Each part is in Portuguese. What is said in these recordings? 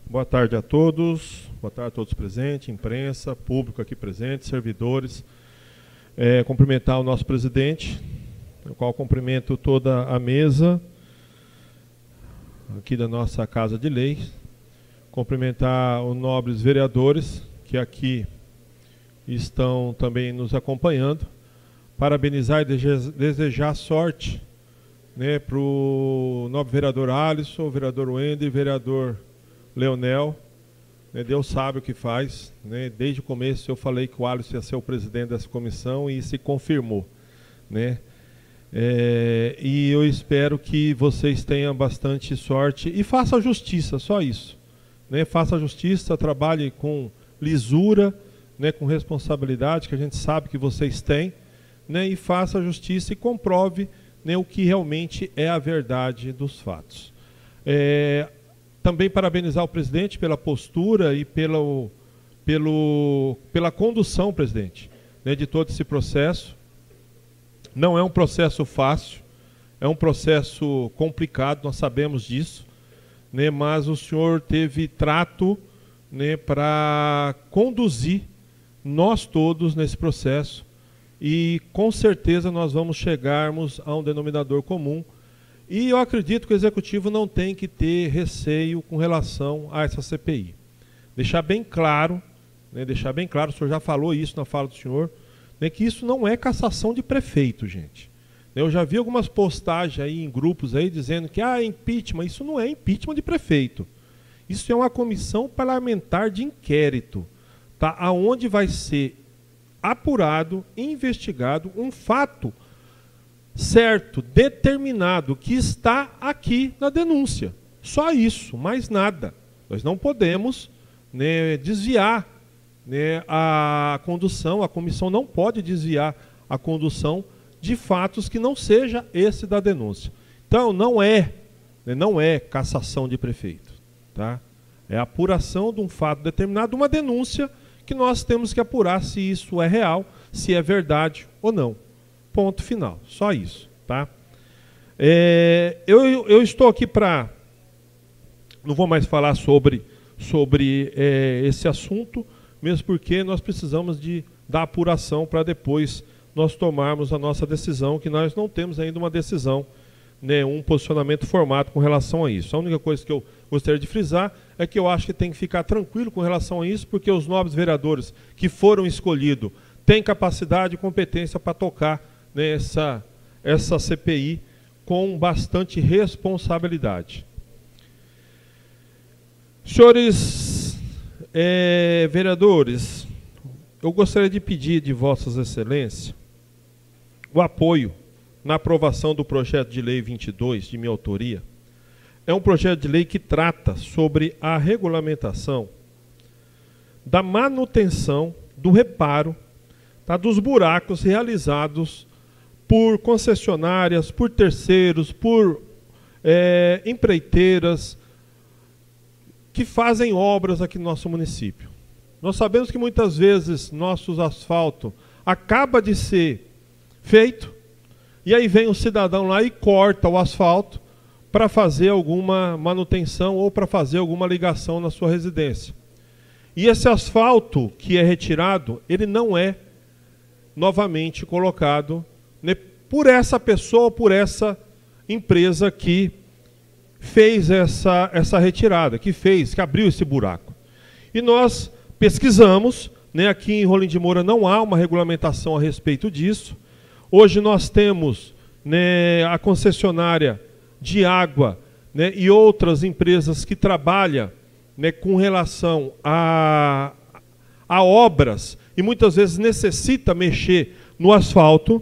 Boa tarde a todos presentes, imprensa, público aqui presente, servidores. Cumprimentar o nosso presidente, no qual cumprimento toda a mesa aqui da nossa Casa de Leis. Cumprimentar os nobres vereadores que aqui estão também nos acompanhando. Parabenizar e desejar sorte, né, para o nobre vereador Alisson, o vereador Wender e o vereador Leonel. Deus sabe o que faz, né? Desde o começo eu falei que o Alisson ia ser o presidente dessa comissão e se confirmou, né? E eu espero que vocês tenham bastante sorte e façam justiça, só isso, né? Faça justiça, trabalhe com lisura, né, com responsabilidade, que a gente sabe que vocês têm, né? E faça justiça e comprove, né, o que realmente é a verdade dos fatos. Também parabenizar o presidente pela postura e pela condução, presidente, né, de todo esse processo. Não é um processo fácil, é um processo complicado, nós sabemos disso, né, mas o senhor teve trato, né, para conduzir nós todos nesse processo e com certeza nós vamos chegarmos a um denominador comum. E eu acredito que o Executivo não tem que ter receio com relação a essa CPI. Deixar bem claro, né, o senhor já falou isso na fala do senhor, né, que isso não é cassação de prefeito, gente. Eu já vi algumas postagens aí em grupos aí dizendo que impeachment, isso não é impeachment de prefeito. Isso é uma comissão parlamentar de inquérito, tá? Aonde vai ser apurado, investigado um fato certo, determinado, que está aqui na denúncia. Só isso, mais nada. Nós não podemos, né, desviar, né, a condução, a comissão não pode desviar a condução de fatos que não seja esse da denúncia. Então, não é cassação de prefeito, tá? É a apuração de um fato determinado, uma denúncia que nós temos que apurar se isso é real, se é verdade ou não. Ponto final, só isso, tá? Eu estou aqui para... Não vou mais falar sobre esse assunto, mesmo porque nós precisamos da apuração para depois nós tomarmos a nossa decisão, que nós não temos ainda uma decisão, né, um posicionamento formado com relação a isso. A única coisa que eu gostaria de frisar é que eu acho que tem que ficar tranquilo com relação a isso, porque os nobres vereadores que foram escolhidos têm capacidade e competência para tocar essa CPI com bastante responsabilidade. Senhores vereadores, eu gostaria de pedir de Vossas Excelências o apoio na aprovação do projeto de lei 22, de minha autoria. É um projeto de lei que trata sobre a regulamentação da manutenção, do reparo, tá, dos buracos realizados por concessionárias, por terceiros, por empreiteiras que fazem obras aqui no nosso município. Nós sabemos que muitas vezes nossos asfalto acaba de ser feito e aí vem um cidadão lá e corta o asfalto para fazer alguma manutenção ou para fazer alguma ligação na sua residência. E esse asfalto que é retirado, ele não é novamente colocado, né, por essa pessoa, por essa empresa que fez essa retirada, que abriu esse buraco. E nós pesquisamos, né, aqui em Rolim de Moura não há uma regulamentação a respeito disso. Hoje nós temos, né, a concessionária de água, né, e outras empresas que trabalham, né, com relação a obras e muitas vezes necessita mexer no asfalto.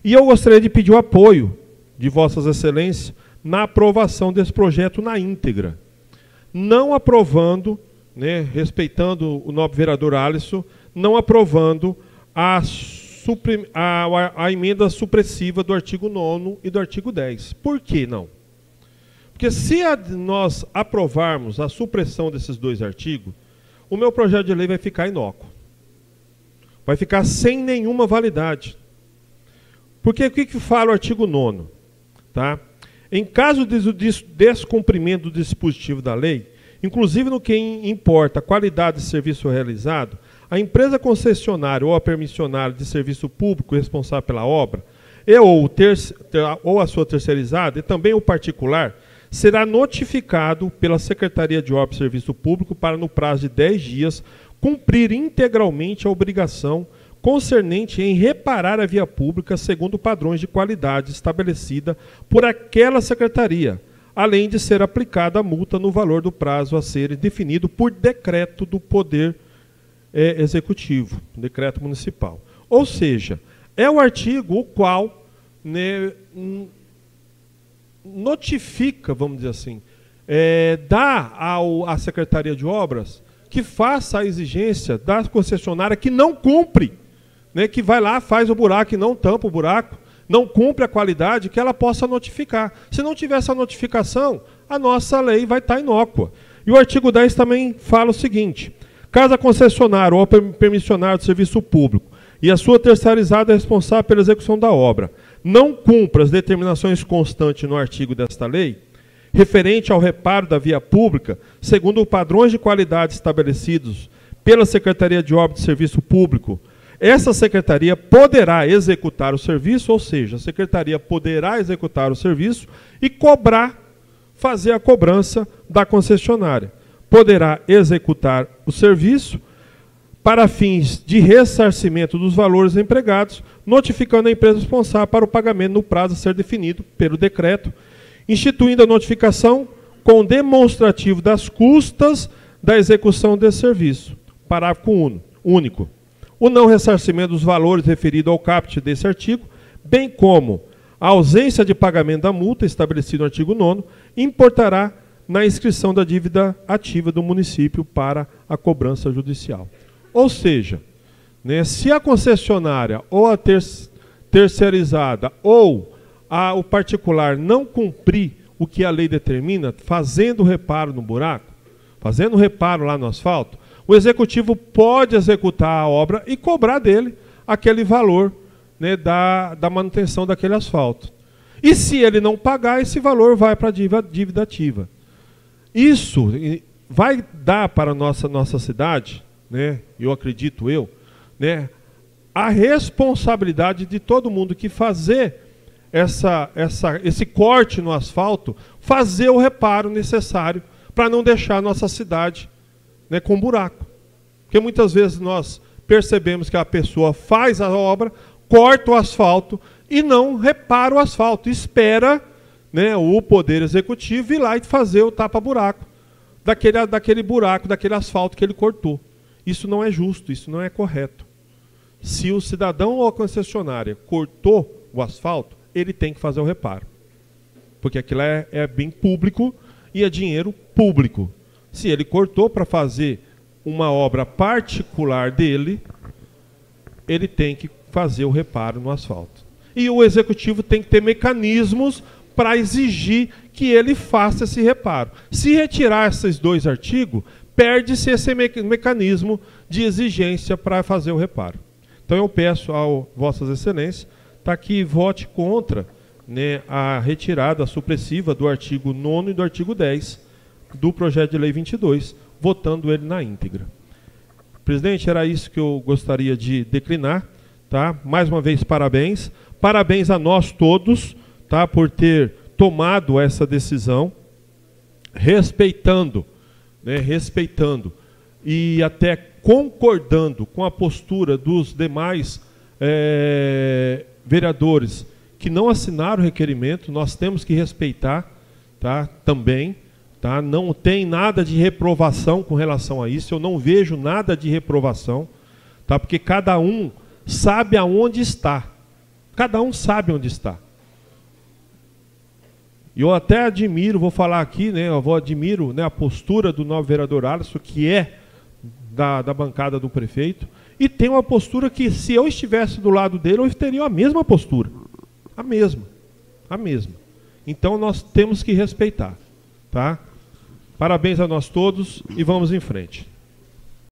E eu gostaria de pedir o apoio de Vossas Excelências na aprovação desse projeto na íntegra. Não aprovando, né, respeitando o nobre vereador Alisson, não aprovando a emenda supressiva do artigo 9º e do artigo 10. Por que não? Porque se nós aprovarmos a supressão desses dois artigos, o meu projeto de lei vai ficar inócuo. Vai ficar sem nenhuma validade. Porque o que fala o artigo 9º? Tá? Em caso de descumprimento do dispositivo da lei, Inclusive no que importa a qualidade de serviço realizado, a empresa concessionária ou a permissionária de serviço público responsável pela obra, ou a sua terceirizada, e também o particular, será notificado pela Secretaria de Obras e Serviço Público para, no prazo de 10 dias, cumprir integralmente a obrigação concernente em reparar a via pública segundo padrões de qualidade estabelecida por aquela secretaria, além de ser aplicada a multa no valor do prazo a ser definido por decreto do Poder Executivo, decreto municipal. Ou seja, é o artigo o qual, né, notifica, vamos dizer assim, dá à Secretaria de Obras que faça a exigência da concessionária que não cumpre, né, que vai lá, faz o buraco e não tampa o buraco, não cumpre a qualidade, que ela possa notificar. Se não tiver essa notificação, a nossa lei vai estar inócua. E o artigo 10 também fala o seguinte: caso a concessionária ou a permissionária do serviço público e a sua terceirizada responsável pela execução da obra não cumpra as determinações constantes no artigo desta lei, referente ao reparo da via pública, segundo os padrões de qualidade estabelecidos pela Secretaria de Obras e Serviço Público, essa secretaria poderá executar o serviço, ou seja, a secretaria poderá executar o serviço e fazer a cobrança da concessionária. Poderá executar o serviço para fins de ressarcimento dos valores empregados, notificando a empresa responsável para o pagamento no prazo a ser definido pelo decreto, instituindo a notificação com demonstrativo das custas da execução desse serviço. Parágrafo único. O não ressarcimento dos valores referidos ao caput desse artigo, bem como a ausência de pagamento da multa estabelecida no artigo 9º, importará na inscrição da dívida ativa do município para a cobrança judicial. Ou seja, né, se a concessionária ou a terceirizada ou o particular não cumprir o que a lei determina, fazendo reparo no buraco, fazendo reparo lá no asfalto, o executivo pode executar a obra e cobrar dele aquele valor, né, da manutenção daquele asfalto. E se ele não pagar, esse valor vai para a dívida ativa. Isso vai dar para a nossa cidade, né, eu acredito né, a responsabilidade de todo mundo que fazer esse corte no asfalto, fazer o reparo necessário para não deixar a nossa cidade, né, com buraco. Porque muitas vezes nós percebemos que a pessoa faz a obra, corta o asfalto e não repara o asfalto, espera, né, o Poder Executivo ir lá e fazer o tapa-buraco daquele buraco, daquele asfalto que ele cortou. Isso não é justo, isso não é correto. Se o cidadão ou a concessionária cortou o asfalto, ele tem que fazer o reparo. Porque aquilo é bem público e é dinheiro público. Se ele cortou para fazer uma obra particular dele, ele tem que fazer o reparo no asfalto. E o executivo tem que ter mecanismos para exigir que ele faça esse reparo. Se retirar esses dois artigos, perde-se esse mecanismo de exigência para fazer o reparo. Então eu peço ao Vossas Excelências que vote contra, né, a retirada supressiva do artigo 9º e do artigo 10 do projeto de lei 22, votando ele na íntegra. Presidente, era isso que eu gostaria de declinar. Tá? Mais uma vez, parabéns. Parabéns a nós todos, tá, por ter tomado essa decisão, respeitando e até concordando com a postura dos demais vereadores que não assinaram o requerimento. Nós temos que respeitar, tá, também. Tá? Não tem nada de reprovação com relação a isso, eu não vejo nada de reprovação, tá? Porque cada um sabe aonde está. Cada um sabe onde está. E eu até admiro, vou falar aqui, né, admiro, né, a postura do novo vereador Alisson, que é da bancada do prefeito, e tem uma postura que, se eu estivesse do lado dele, eu teria a mesma postura. A mesma. Então nós temos que respeitar. Tá? Parabéns a nós todos e vamos em frente.